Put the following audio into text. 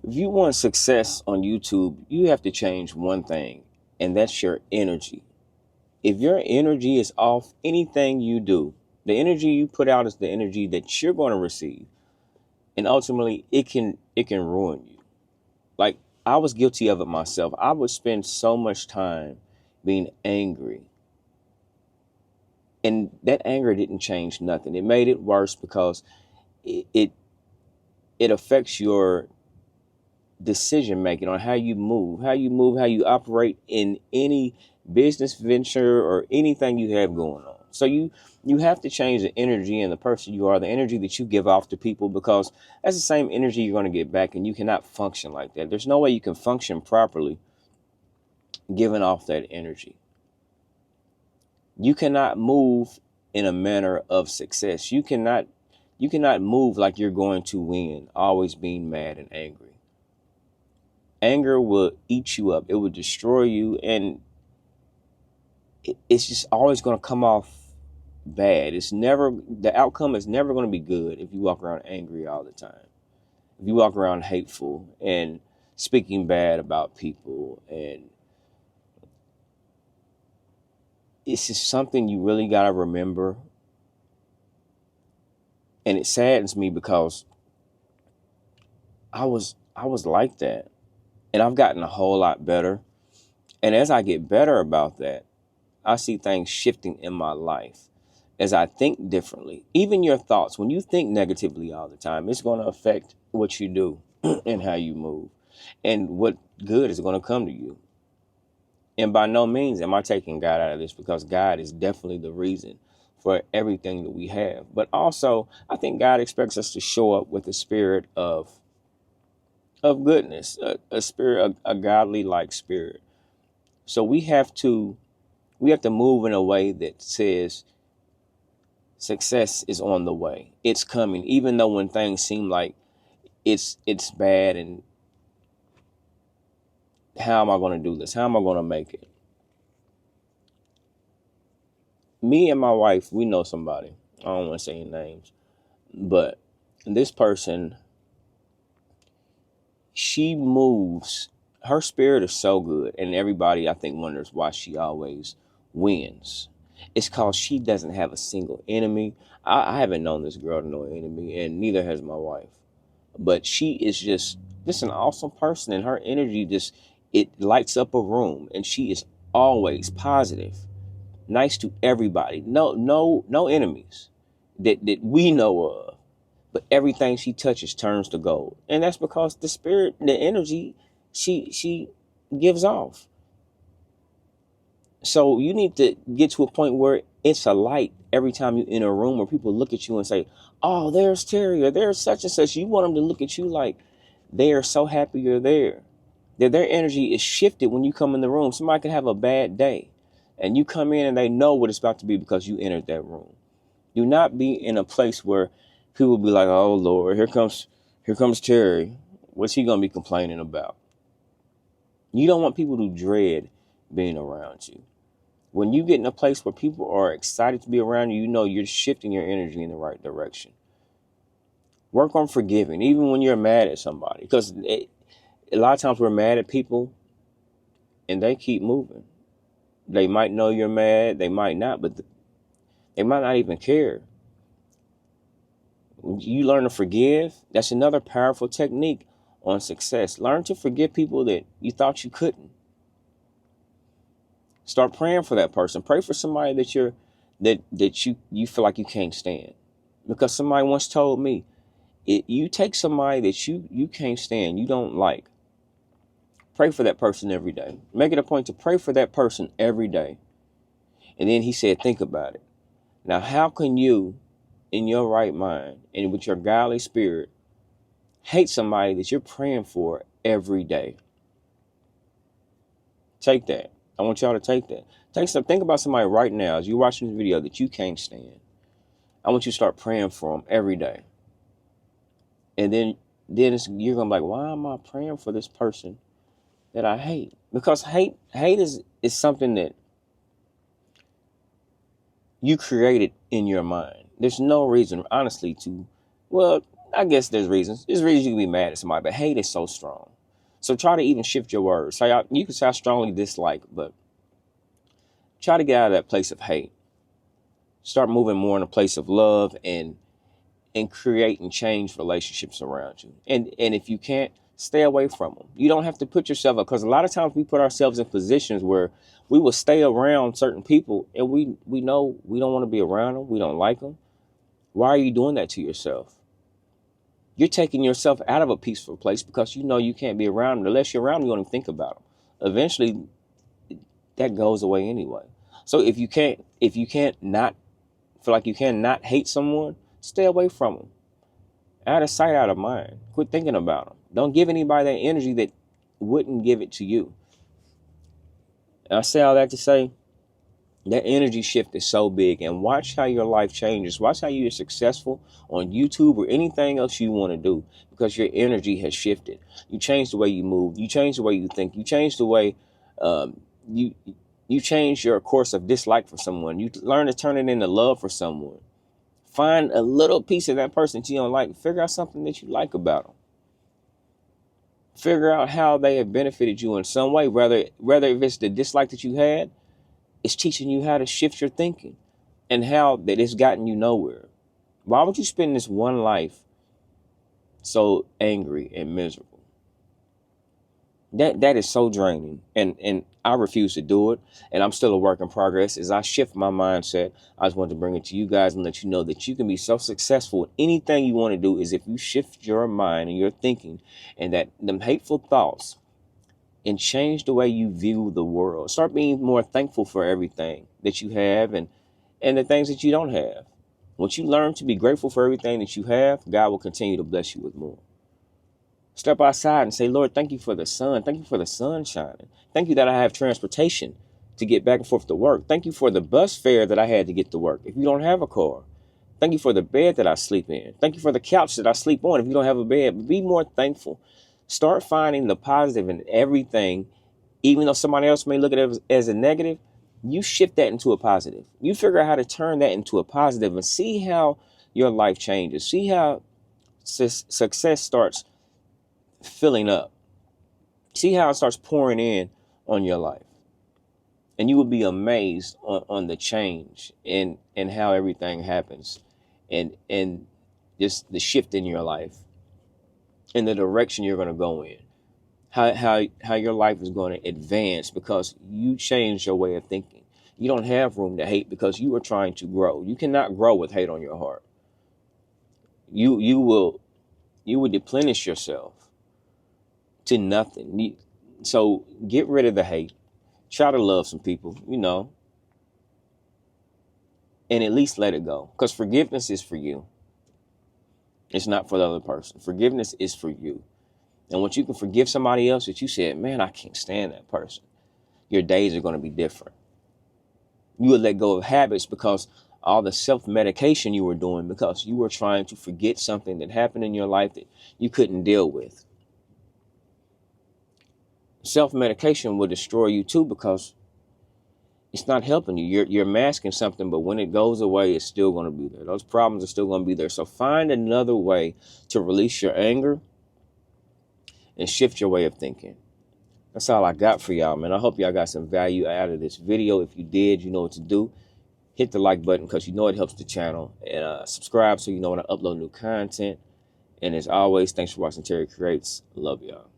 If you want success on YouTube, you have to change one thing, and that's your energy. If your energy is off, anything you do, the energy you put out is the energy that you're going to receive. And ultimately it can ruin you. Like, I was guilty of it myself. I would spend so much time being angry. And that anger didn't change nothing. It made it worse because it it, it affects your decision making on how you operate in any business venture or anything you have going on. So you have to change the energy and the person you are, the energy that you give off to people, because that's the same energy you're going to get back, and you cannot function like that. There's no way you can function properly giving off that energy. You cannot move in a manner of success. You cannot move like you're going to win, always being mad and angry. Anger will eat you up. It will destroy you, and it's just always going to come off bad. The outcome is never going to be good if you walk around angry all the time. If you walk around hateful and speaking bad about people, and it's just something you really got to remember. And it saddens me because I was like that, and I've gotten a whole lot better. And as I get better about that, I see things shifting in my life as I think differently. Even your thoughts, when you think negatively all the time, it's going to affect what you do and how you move, and what good is going to come to you. And by no means am I taking God out of this, because God is definitely the reason for everything that we have. But also, I think God expects us to show up with a spirit of goodness, a spirit, a godly like spirit. So we have to move in a way that says success is on the way. It's coming, even though when things seem like it's bad, and how am I going to do this? How am I going to make it? Me and my wife, we know somebody. I don't want to say any names, but this person, she moves. Her spirit is so good, and everybody, I think, wonders why she always wins. It's cause she doesn't have a single enemy. I haven't known this girl to know an enemy, and neither has my wife. But she is just an awesome person, and her energy just, it lights up a room, and she is always positive, nice to everybody. No enemies that we know of. But everything she touches turns to gold. And that's because the spirit, the energy she gives off. So you need to get to a point where it's a light every time you in a room, where people look at you and say, "Oh, there's Terry," or "There's such and such." You want them to look at you like they are so happy you're there. That their energy is shifted when you come in the room. Somebody could have a bad day, and you come in and they know what it's about to be because you entered that room. Do not be in a place where people will be like, "Oh Lord, here comes Terry. What's he gonna be complaining about?" You don't want people to dread being around you. When you get in a place where people are excited to be around you, you know you're shifting your energy in the right direction. Work on forgiving, even when you're mad at somebody, because a lot of times we're mad at people and they keep moving. They might know you're mad, they might not, but they might not even care. When you learn to forgive, that's another powerful technique on success. Learn to forgive people that you thought you couldn't. Start praying for that person. Pray for somebody that you feel like you can't stand. Because somebody once told me, you take somebody that you can't stand, you don't like. Pray for that person every day. Make it a point to pray for that person every day. And then he said, think about it. Now, how can you, in your right mind and with your godly spirit, hate somebody that you're praying for every day? Take that. I want y'all to take that. Think about somebody right now as you're watching this video that you can't stand. I want you to start praying for them every day. And then you're gonna be like, why am I praying for this person that I hate? Because hate is something that you created in your mind. There's no reason, honestly, well, I guess there's reasons. There's reasons you can be mad at somebody, but hate is so strong. So try to even shift your words. So you can say I strongly dislike, but try to get out of that place of hate. Start moving more in a place of love and create and change relationships around you. And if you can't, stay away from them. You don't have to put yourself up, because a lot of times we put ourselves in positions where we will stay around certain people and we know we don't want to be around them. We don't like them. Why are you doing that to yourself? You're taking yourself out of a peaceful place because you know you can't be around them. Unless you're around them, you don't even think about them. Eventually, that goes away anyway. So if you can't not feel like you cannot hate someone, stay away from them. Out of sight, out of mind. Quit thinking about them. Don't give anybody that energy that wouldn't give it to you. And I say all that to say that energy shift is so big, and watch how your life changes. Watch how you're successful on YouTube or anything else you want to do, because your energy has shifted. You change the way you move. You change the way you think. You change the way you change your course of dislike for someone. You learn to turn it into love for someone. Find a little piece of that person that you don't like. Figure out something that you like about them. Figure out how they have benefited you in some way. Whether if it's the dislike that you had, it's teaching you how to shift your thinking, and how that it's gotten you nowhere. Why would you spend this one life so angry and miserable? That is so draining, and I refuse to do it. And I'm still a work in progress. As I shift my mindset, I just wanted to bring it to you guys and let you know that you can be so successful in anything you want to do is if you shift your mind and your thinking, and that them hateful thoughts, and change the way you view the world. Start being more thankful for everything that you have and the things that you don't have. Once you learn to be grateful for everything that you have, God will continue to bless you with more. Step outside and say, Lord, thank you for the sun. Thank you for the sun shining. Thank you that I have transportation to get back and forth to work. Thank you for the bus fare that I had to get to work if you don't have a car. Thank you for the bed that I sleep in. Thank you for the couch that I sleep on if you don't have a bed. Be more thankful. Start finding the positive in everything. Even though somebody else may look at it as a negative, you shift that into a positive. You figure out how to turn that into a positive and see how your life changes. See how success starts filling up. See how it starts pouring in on your life. And you will be amazed on the change and how everything happens, and just the shift in your life and the direction you're going to go in. How your life is going to advance because you changed your way of thinking. You don't have room to hate because you are trying to grow. You cannot grow with hate on your heart. You will deplenish yourself to nothing. So get rid of the hate. Try to love some people, and at least let it go. Because forgiveness is for you. It's not for the other person. Forgiveness is for you. And once you can forgive somebody else that you said, man, I can't stand that person, your days are going to be different. You will let go of habits because all the self-medication you were doing because you were trying to forget something that happened in your life that you couldn't deal with. Self-medication will destroy you too because it's not helping you. You're masking something, but when it goes away, it's still going to be there. Those problems are still going to be there. So find another way to release your anger and shift your way of thinking. That's all I got for y'all, man. I hope y'all got some value out of this video. If you did, you know what to do. Hit the like button because you know it helps the channel. And subscribe so you know when I upload new content. And as always, thanks for watching Terry Creates. Love y'all.